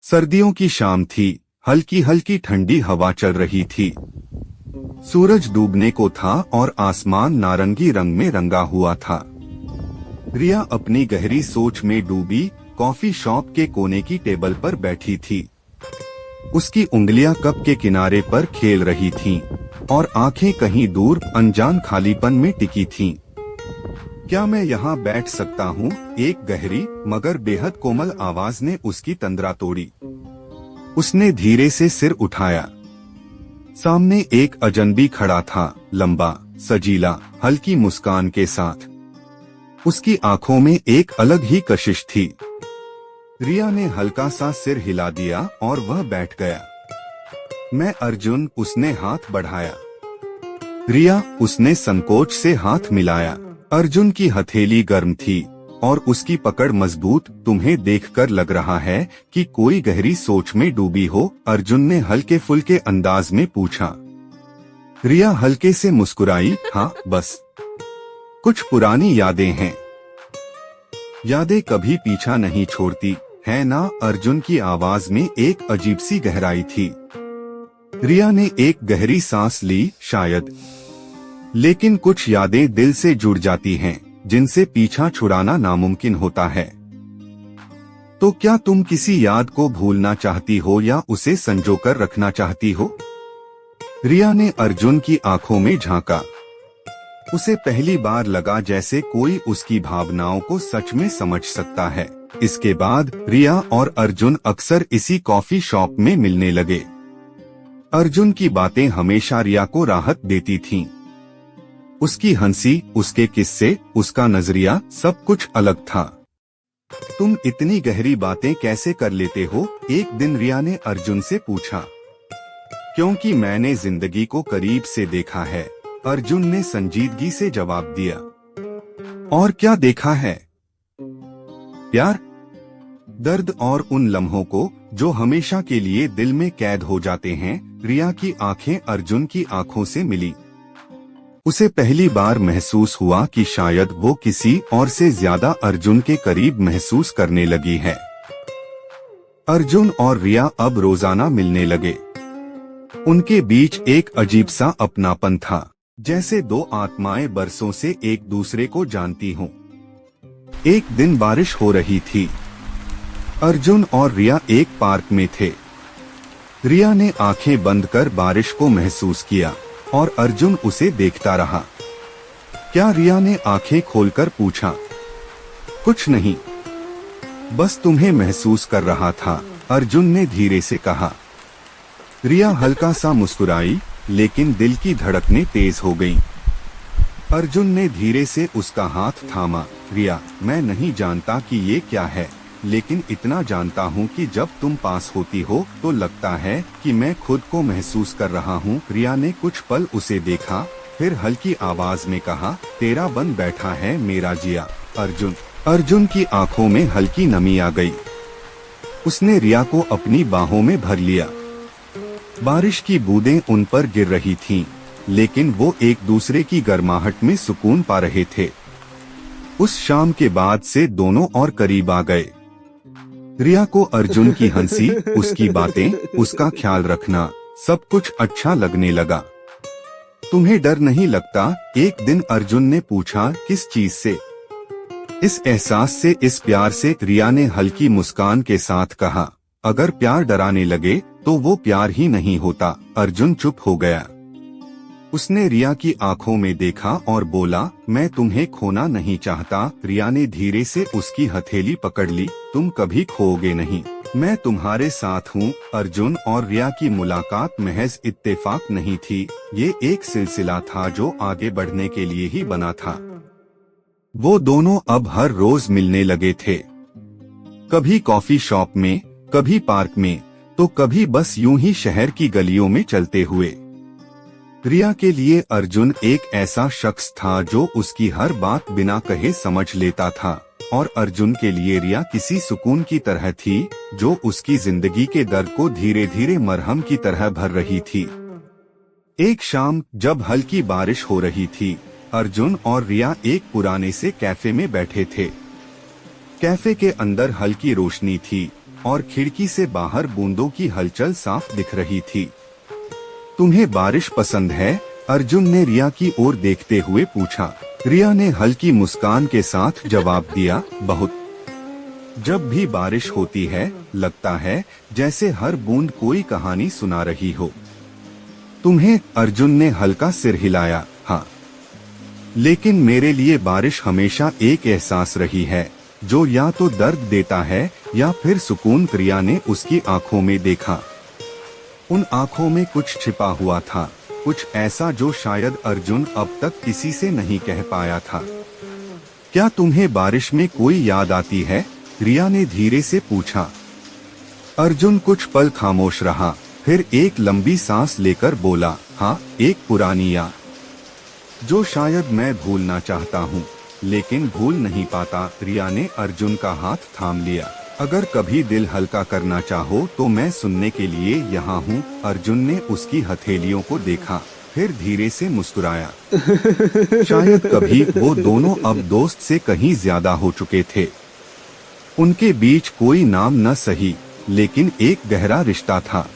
सर्दियों की शाम थी। हल्की हल्की ठंडी हवा चल रही थी। सूरज डूबने को था और आसमान नारंगी रंग में रंगा हुआ था। रिया अपनी गहरी सोच में डूबी कॉफी शॉप के कोने की टेबल पर बैठी थी। उसकी उंगलियां कप के किनारे पर खेल रही थीं और आंखें कहीं दूर अनजान खालीपन में टिकी थीं। क्या मैं यहाँ बैठ सकता हूँ? एक गहरी मगर बेहद कोमल आवाज ने उसकी तंद्रा तोड़ी। उसने धीरे से सिर उठाया। सामने एक अजनबी खड़ा था, लंबा, सजीला, हल्की मुस्कान के साथ। उसकी आंखों में एक अलग ही कशिश थी। रिया ने हल्का सा सिर हिला दिया और वह बैठ गया। मैं अर्जुन, उसने हाथ बढ़ाया। रिया, उसने संकोच से हाथ मिलाया। अर्जुन की हथेली गर्म थी और उसकी पकड़ मजबूत। तुम्हें देखकर लग रहा है कि कोई गहरी सोच में डूबी हो, अर्जुन ने हल्के फुल्के अंदाज में पूछा। रिया हल्के से मुस्कुराई। हाँ, बस कुछ पुरानी यादें हैं। यादें कभी पीछा नहीं छोड़ती, है ना? अर्जुन की आवाज में एक अजीब सी गहराई थी। रिया ने एक गहरी सांस ली। शायद, लेकिन कुछ यादें दिल से जुड़ जाती हैं, जिनसे पीछा छुड़ाना नामुमकिन होता है। तो क्या तुम किसी याद को भूलना चाहती हो या उसे संजोकर रखना चाहती हो? रिया ने अर्जुन की आंखों में झांका। उसे पहली बार लगा जैसे कोई उसकी भावनाओं को सच में समझ सकता है। इसके बाद रिया और अर्जुन अक्सर इसी कॉफी शॉप में मिलने लगे। अर्जुन की बातें हमेशा रिया को राहत देती थीं। उसकी हंसी, उसके किस्से, उसका नजरिया, सब कुछ अलग था। तुम इतनी गहरी बातें कैसे कर लेते हो? एक दिन रिया ने अर्जुन से पूछा। क्योंकि मैंने जिंदगी को करीब से देखा है, अर्जुन ने संजीदगी से जवाब दिया। और क्या देखा है? प्यार, दर्द और उन लम्हों को जो हमेशा के लिए दिल में कैद हो जाते हैं। रिया की आंखें अर्जुन की आंखों से मिली। उसे पहली बार महसूस हुआ कि शायद वो किसी और से ज्यादा अर्जुन के करीब महसूस करने लगी है। अर्जुन और रिया अब रोजाना मिलने लगे। उनके बीच एक अजीब सा अपनापन था, जैसे दो आत्माएं बरसों से एक दूसरे को जानती हों। एक दिन बारिश हो रही थी। अर्जुन और रिया एक पार्क में थे। रिया ने आंखें बंद कर बारिश को महसूस किया और अर्जुन उसे देखता रहा। क्या? रिया ने आंखें खोलकर पूछा। कुछ नहीं, बस तुम्हें महसूस कर रहा था, अर्जुन ने धीरे से कहा। रिया हल्का सा मुस्कुराई, लेकिन दिल की धड़कनें तेज हो गईं। अर्जुन ने धीरे से उसका हाथ थामा। रिया, मैं नहीं जानता कि ये क्या है, लेकिन इतना जानता हूँ कि जब तुम पास होती हो तो लगता है कि मैं खुद को महसूस कर रहा हूँ। रिया ने कुछ पल उसे देखा, फिर हल्की आवाज में कहा, तेरा बन बैठा है मेरा जिया। अर्जुन की आंखों में हल्की नमी आ गई। उसने रिया को अपनी बाहों में भर लिया। बारिश की बूंदें उन पर गिर रही थीं, लेकिन वो एक दूसरे की गर्माहट में सुकून पा रहे थे। उस शाम के बाद से दोनों और करीब आ गए। रिया को अर्जुन की हंसी, उसकी बातें, उसका ख्याल रखना, सब कुछ अच्छा लगने लगा। तुम्हें डर नहीं लगता? एक दिन अर्जुन ने पूछा। किस चीज से? इस एहसास से, इस प्यार से, रिया ने हल्की मुस्कान के साथ कहा। अगर प्यार डराने लगे तो वो प्यार ही नहीं होता। अर्जुन चुप हो गया। उसने रिया की आंखों में देखा और बोला, मैं तुम्हें खोना नहीं चाहता। रिया ने धीरे से उसकी हथेली पकड़ ली। तुम कभी खोओगे नहीं, मैं तुम्हारे साथ हूँ। अर्जुन और रिया की मुलाकात महज इत्तेफाक नहीं थी, ये एक सिलसिला था जो आगे बढ़ने के लिए ही बना था। वो दोनों अब हर रोज मिलने लगे थे, कभी कॉफी शॉप में, कभी पार्क में, तो कभी बस यूं ही शहर की गलियों में चलते हुए। रिया के लिए अर्जुन एक ऐसा शख्स था जो उसकी हर बात बिना कहे समझ लेता था, और अर्जुन के लिए रिया किसी सुकून की तरह थी जो उसकी जिंदगी के दर्द को धीरे धीरे मरहम की तरह भर रही थी। एक शाम जब हल्की बारिश हो रही थी, अर्जुन और रिया एक पुराने से कैफे में बैठे थे। कैफे के अंदर हल्की रोशनी थी, और खिड़की से बाहर बूंदों की हलचल साफ दिख रही थी। तुम्हें बारिश पसंद है? अर्जुन ने रिया की ओर देखते हुए पूछा। रिया ने हल्की मुस्कान के साथ जवाब दिया, बहुत। जब भी बारिश होती है लगता है जैसे हर बूंद कोई कहानी सुना रही हो। तुम्हें? अर्जुन ने हल्का सिर हिलाया। हाँ, लेकिन मेरे लिए बारिश हमेशा एक एहसास रही है जो या तो दर्द देता है या फिर सुकून। रिया ने उसकी आंखों में देखा। उन आंखों में कुछ छिपा हुआ था, कुछ ऐसा जो शायद अर्जुन अब तक किसी से नहीं कह पाया था। क्या तुम्हें बारिश में कोई याद आती है? रिया ने धीरे से पूछा। अर्जुन कुछ पल खामोश रहा, फिर एक लंबी सांस लेकर बोला, हाँ, एक पुरानी याद जो शायद मैं भूलना चाहता हूँ लेकिन भूल नहीं पाता। रिया ने अर्जुन का हाथ थाम लिया। अगर कभी दिल हल्का करना चाहो तो मैं सुनने के लिए यहाँ हूँ। अर्जुन ने उसकी हथेलियों को देखा, फिर धीरे से मुस्कुराया। शायद कभी वो दोनों अब दोस्त से कहीं ज्यादा हो चुके थे। उनके बीच कोई नाम न सही, लेकिन एक गहरा रिश्ता था।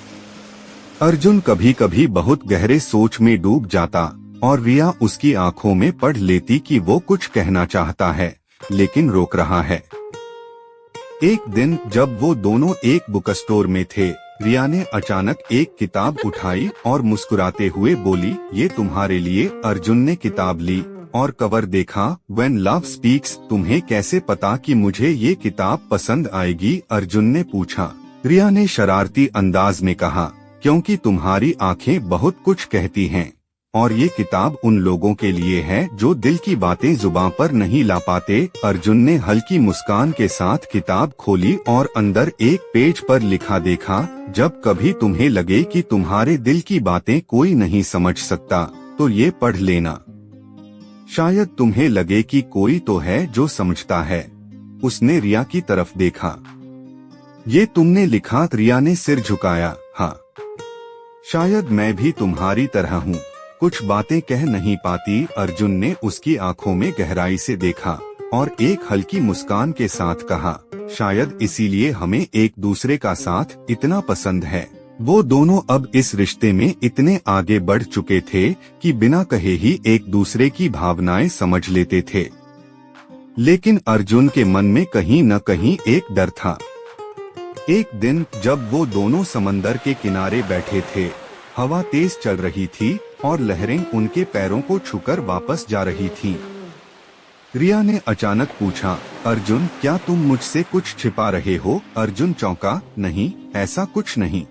अर्जुन कभी कभी बहुत गहरे सोच में डूब जाता और रिया उसकी आंखों में पढ़ लेती कि वो कुछ कहना चाहता है लेकिन रोक रहा है। एक दिन जब वो दोनों एक बुक स्टोर में थे, रिया ने अचानक एक किताब उठाई और मुस्कुराते हुए बोली, ये तुम्हारे लिए। अर्जुन ने किताब ली और कवर देखा। When Love Speaks। तुम्हें कैसे पता कि मुझे ये किताब पसंद आएगी? अर्जुन ने पूछा। रिया ने शरारती अंदाज में कहा, क्योंकि तुम्हारी आंखें बहुत कुछ कहती हैं और ये किताब उन लोगों के लिए है जो दिल की बातें जुबान पर नहीं ला पाते। अर्जुन ने हल्की मुस्कान के साथ किताब खोली और अंदर एक पेज पर लिखा देखा, जब कभी तुम्हें लगे कि तुम्हारे दिल की बातें कोई नहीं समझ सकता तो ये पढ़ लेना। शायद तुम्हें लगे कि कोई तो है जो समझता है। उसने रिया की तरफ देखा। ये तुमने लिखा? रिया ने सिर झुकाया। हाँ, शायद मैं भी तुम्हारी तरह हूँ, कुछ बातें कह नहीं पाती। अर्जुन ने उसकी आंखों में गहराई से देखा और एक हल्की मुस्कान के साथ कहा, शायद इसीलिए हमें एक दूसरे का साथ इतना पसंद है। वो दोनों अब इस रिश्ते में इतने आगे बढ़ चुके थे कि बिना कहे ही एक दूसरे की भावनाएं समझ लेते थे। लेकिन अर्जुन के मन में कहीं न कहीं एक डर था। एक दिन जब वो दोनों समंदर के किनारे बैठे थे, हवा तेज चल रही थी और लहरें उनके पैरों को छूकर वापस जा रही थीं। रिया ने अचानक पूछा, अर्जुन, क्या तुम मुझसे कुछ छिपा रहे हो? अर्जुन चौंका। नहीं, ऐसा कुछ नहीं।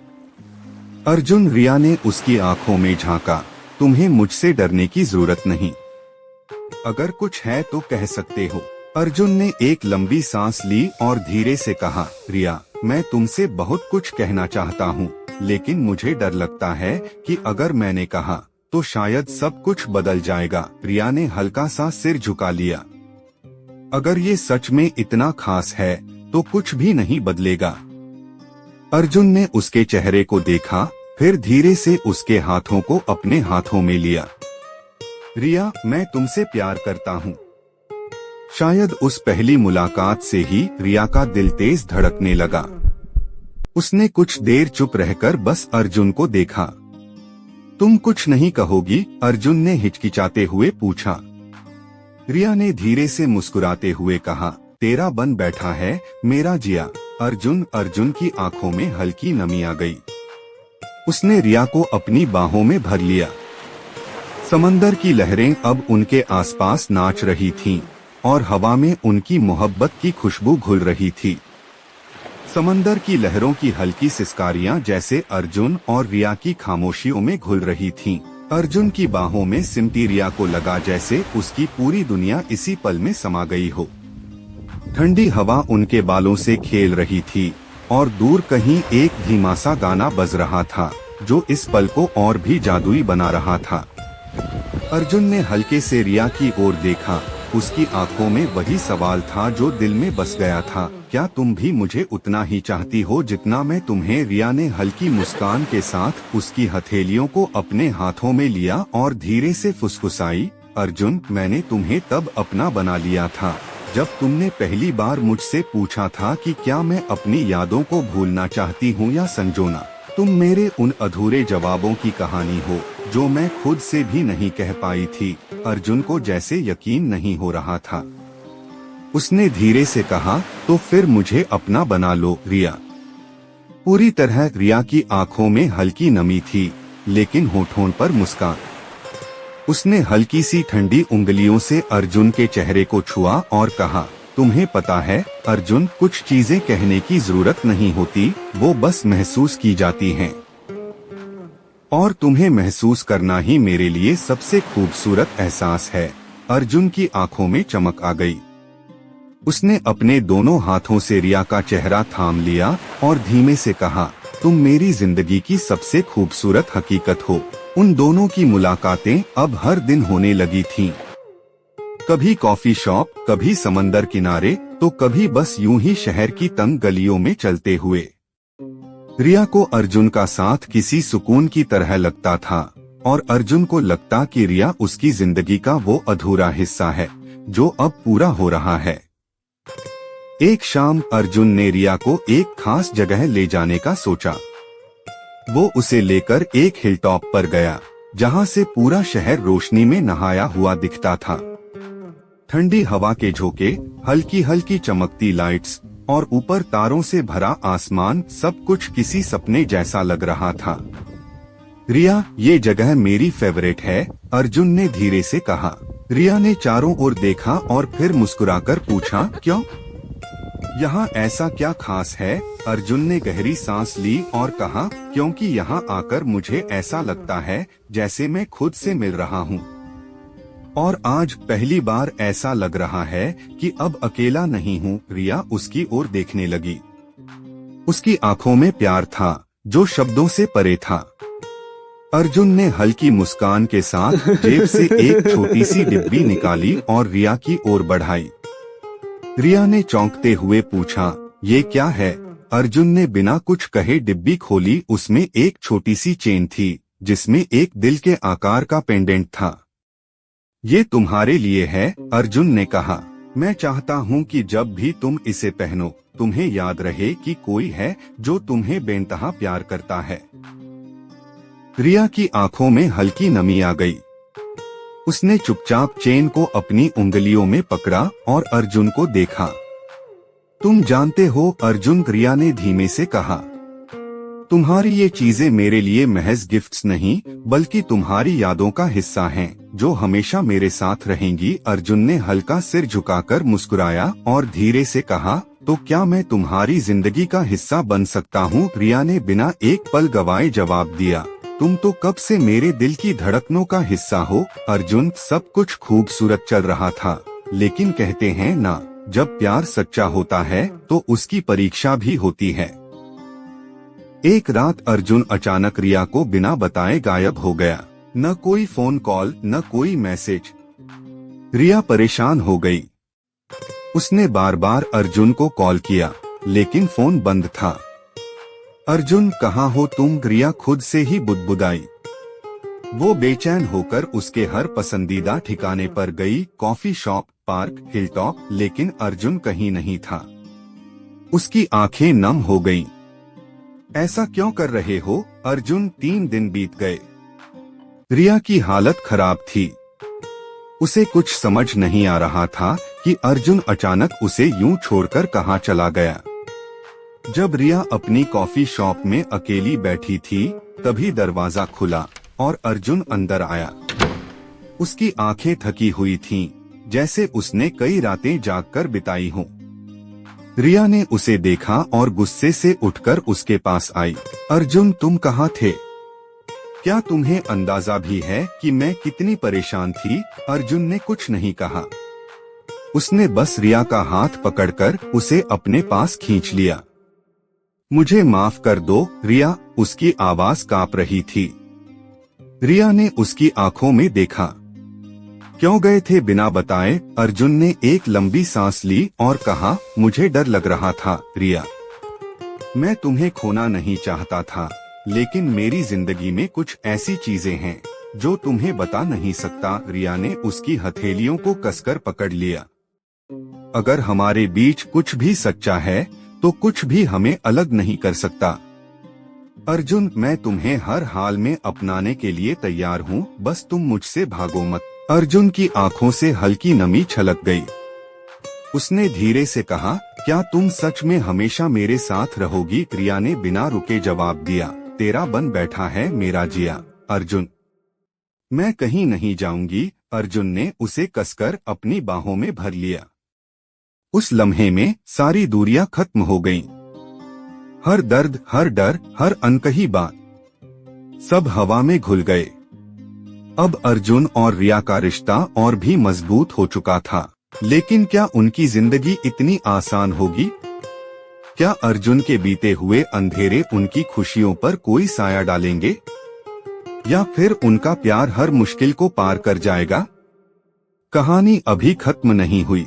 अर्जुन। रिया ने उसकी आंखों में झांका। तुम्हें मुझसे डरने की जरूरत नहीं। अगर कुछ है तो कह सकते हो। अर्जुन ने एक लंबी सांस ली और धीरे से कहा, रिया, मैं तुमसे बहुत कुछ कहना चाहता हूँ लेकिन मुझे डर लगता है कि अगर मैंने कहा तो शायद सब कुछ बदल जाएगा। रिया ने हल्का सा सिर झुका लिया। अगर ये सच में इतना खास है तो कुछ भी नहीं बदलेगा। अर्जुन ने उसके चेहरे को देखा, फिर धीरे से उसके हाथों को अपने हाथों में लिया। रिया, मैं तुमसे प्यार करता हूँ। शायद उस पहली मुलाकात से ही रिया का दिल तेज धड़कने लगा। उसने कुछ देर चुप रहकर बस अर्जुन को देखा। तुम कुछ नहीं कहोगी? अर्जुन ने हिचकिचाते हुए पूछा। रिया ने धीरे से मुस्कुराते हुए कहा, तेरा बन बैठा है मेरा जिया। अर्जुन की आंखों में हल्की नमी आ गई। उसने रिया को अपनी बाहों में भर लिया। समंदर की लहरें अब उनके आसपास नाच रही थीं और हवा में उनकी मोहब्बत की खुशबू घुल रही थी। समंदर की लहरों की हल्की सिसकारियां जैसे अर्जुन और रिया की खामोशियों में घुल रही थीं। अर्जुन की बाहों में सिमटी रिया को लगा जैसे उसकी पूरी दुनिया इसी पल में समा गई हो। ठंडी हवा उनके बालों से खेल रही थी और दूर कहीं एक धीमा सा गाना बज रहा था जो इस पल को और भी जादुई बना रहा था। अर्जुन ने हल्के से रिया की ओर देखा। उसकी आंखों में वही सवाल था जो दिल में बस गया था, क्या तुम भी मुझे उतना ही चाहती हो जितना मैं तुम्हें? रिया ने हल्की मुस्कान के साथ उसकी हथेलियों को अपने हाथों में लिया और धीरे से फुसफुसाई, अर्जुन, मैंने तुम्हें तब अपना बना लिया था जब तुमने पहली बार मुझसे पूछा था कि क्या मैं अपनी यादों को भूलना चाहती हूँ या संजोना, तुम मेरे उन अधूरे जवाबों की कहानी हो जो मैं खुद से भी नहीं कह पाई थी। अर्जुन को जैसे यकीन नहीं हो रहा था। उसने धीरे से कहा, तो फिर मुझे अपना बना लो रिया। पूरी तरह रिया की आंखों में हल्की नमी थी, लेकिन होठों पर मुस्कान। उसने हल्की सी ठंडी उंगलियों से अर्जुन के चेहरे को छुआ और कहा, तुम्हें पता है अर्जुन, कुछ चीजें कहने की जरूरत नहीं होती, वो बस महसूस की जाती हैं। और तुम्हें महसूस करना ही मेरे लिए सबसे खूबसूरत एहसास है। अर्जुन की आंखों में चमक आ गई। उसने अपने दोनों हाथों से रिया का चेहरा थाम लिया और धीमे से कहा, तुम मेरी जिंदगी की सबसे खूबसूरत हकीकत हो। उन दोनों की मुलाकातें अब हर दिन होने लगी थीं। कभी कॉफी शॉप, कभी समंदर किनारे, तो कभी बस यूं ही शहर की तंग गलियों में चलते हुए। रिया को अर्जुन का साथ किसी सुकून की तरह लगता था और अर्जुन को लगता कि रिया उसकी जिंदगी का वो अधूरा हिस्सा है जो अब पूरा हो रहा है। एक शाम अर्जुन ने रिया को एक खास जगह ले जाने का सोचा। वो उसे लेकर एक हिलटॉप पर गया, जहां से पूरा शहर रोशनी में नहाया हुआ दिखता था। ठंडी हवा के झोंके, हल्की हल्की चमकती लाइट्स और ऊपर तारों से भरा आसमान, सब कुछ किसी सपने जैसा लग रहा था। रिया, ये जगह मेरी फेवरेट है, अर्जुन ने धीरे से कहा। रिया ने चारों ओर देखा और फिर मुस्कुराकर पूछा, क्यों? यहाँ ऐसा क्या खास है? अर्जुन ने गहरी सांस ली और कहा, क्योंकि यहाँ आकर मुझे ऐसा लगता है जैसे मैं खुद से मिल रहा हूँ। और आज पहली बार ऐसा लग रहा है कि अब अकेला नहीं हूँ। रिया उसकी ओर देखने लगी। उसकी आंखों में प्यार था जो शब्दों से परे था। अर्जुन ने हल्की मुस्कान के साथ जेब से एक छोटी सी डिब्बी निकाली और रिया की ओर बढ़ाई। रिया ने चौंकते हुए पूछा, ये क्या है? अर्जुन ने बिना कुछ कहे डिब्बी खोली। उसमें एक छोटी सी चेन थी जिसमें एक दिल के आकार का पेंडेंट था। ये तुम्हारे लिए है, अर्जुन ने कहा। मैं चाहता हूँ कि जब भी तुम इसे पहनो, तुम्हें याद रहे कि कोई है जो तुम्हें बेइंतहा प्यार करता है। रिया की आंखों में हल्की नमी आ गई। उसने चुपचाप चेन को अपनी उंगलियों में पकड़ा और अर्जुन को देखा। तुम जानते हो अर्जुन, रिया ने धीमे से कहा, तुम्हारी ये चीजें मेरे लिए महज गिफ्ट्स नहीं, बल्कि तुम्हारी यादों का हिस्सा हैं, जो हमेशा मेरे साथ रहेंगी। अर्जुन ने हल्का सिर झुकाकर मुस्कुराया और धीरे से कहा, तो क्या मैं तुम्हारी जिंदगी का हिस्सा बन सकता हूँ? रिया ने बिना एक पल गवाए जवाब दिया, तुम तो कब से मेरे दिल की धड़कनों का हिस्सा हो। अर्जुन, सब कुछ खूबसूरत चल रहा था, लेकिन कहते हैं ना, जब प्यार सच्चा होता है तो उसकी परीक्षा भी होती है। एक रात अर्जुन अचानक रिया को बिना बताए गायब हो गया। न कोई फोन कॉल, न कोई मैसेज। रिया परेशान हो गई। उसने बार बार अर्जुन को कॉल किया, लेकिन फोन बंद था। अर्जुन, कहाँ हो तुम? रिया खुद से ही बुदबुदाई। वो बेचैन होकर उसके हर पसंदीदा ठिकाने पर गई, कॉफी शॉप, पार्क, हिलटॉप, लेकिन अर्जुन कहीं नहीं था। उसकी आंखें नम हो गईं। ऐसा क्यों कर रहे हो अर्जुन? 3 दिन बीत गए। रिया की हालत खराब थी। उसे कुछ समझ नहीं आ रहा था कि अर्जुन अचानक उसे यूं छोड़कर कहाँ चला गया। जब रिया अपनी कॉफी शॉप में अकेली बैठी थी, तभी दरवाजा खुला और अर्जुन अंदर आया। उसकी आंखें थकी हुई थीं, जैसे उसने कई रातें जागकर बिताई हों। रिया ने उसे देखा और गुस्से से उठकर उसके पास आई। अर्जुन, तुम कहाँ थे? क्या तुम्हें अंदाजा भी है कि मैं कितनी परेशान थी? अर्जुन ने कुछ नहीं कहा। उसने बस रिया का हाथ पकड़कर उसे अपने पास खींच लिया। मुझे माफ कर दो रिया, उसकी आवाज कांप रही थी। रिया ने उसकी आंखों में देखा। क्यों गए थे बिना बताए? अर्जुन ने एक लंबी सांस ली और कहा, मुझे डर लग रहा था रिया। मैं तुम्हें खोना नहीं चाहता था, लेकिन मेरी जिंदगी में कुछ ऐसी चीजें हैं जो तुम्हें बता नहीं सकता। रिया ने उसकी हथेलियों को कसकर पकड़ लिया। अगर हमारे बीच कुछ भी सच्चा है तो कुछ भी हमें अलग नहीं कर सकता। अर्जुन, मैं तुम्हें हर हाल में अपनाने के लिए तैयार हूँ, बस तुम मुझसे भागो मत। अर्जुन की आंखों से हल्की नमी छलक गई। उसने धीरे से कहा, क्या तुम सच में हमेशा मेरे साथ रहोगी? रिया ने बिना रुके जवाब दिया, तेरा बन बैठा है मेरा जिया। अर्जुन, मैं कहीं नहीं जाऊंगी। अर्जुन ने उसे कसकर अपनी बाहों में भर लिया। उस लम्हे में सारी दूरियां खत्म हो गईं। हर दर्द, हर डर, हर अनकही बात, सब हवा में घुल गए। अब अर्जुन और रिया का रिश्ता और भी मजबूत हो चुका था। लेकिन क्या उनकी जिंदगी इतनी आसान होगी? क्या अर्जुन के बीते हुए अंधेरे उनकी खुशियों पर कोई साया डालेंगे, या फिर उनका प्यार हर मुश्किल को पार कर जाएगा? कहानी अभी खत्म नहीं हुई,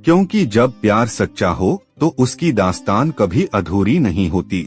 क्योंकि जब प्यार सच्चा हो तो उसकी दास्तान कभी अधूरी नहीं होती।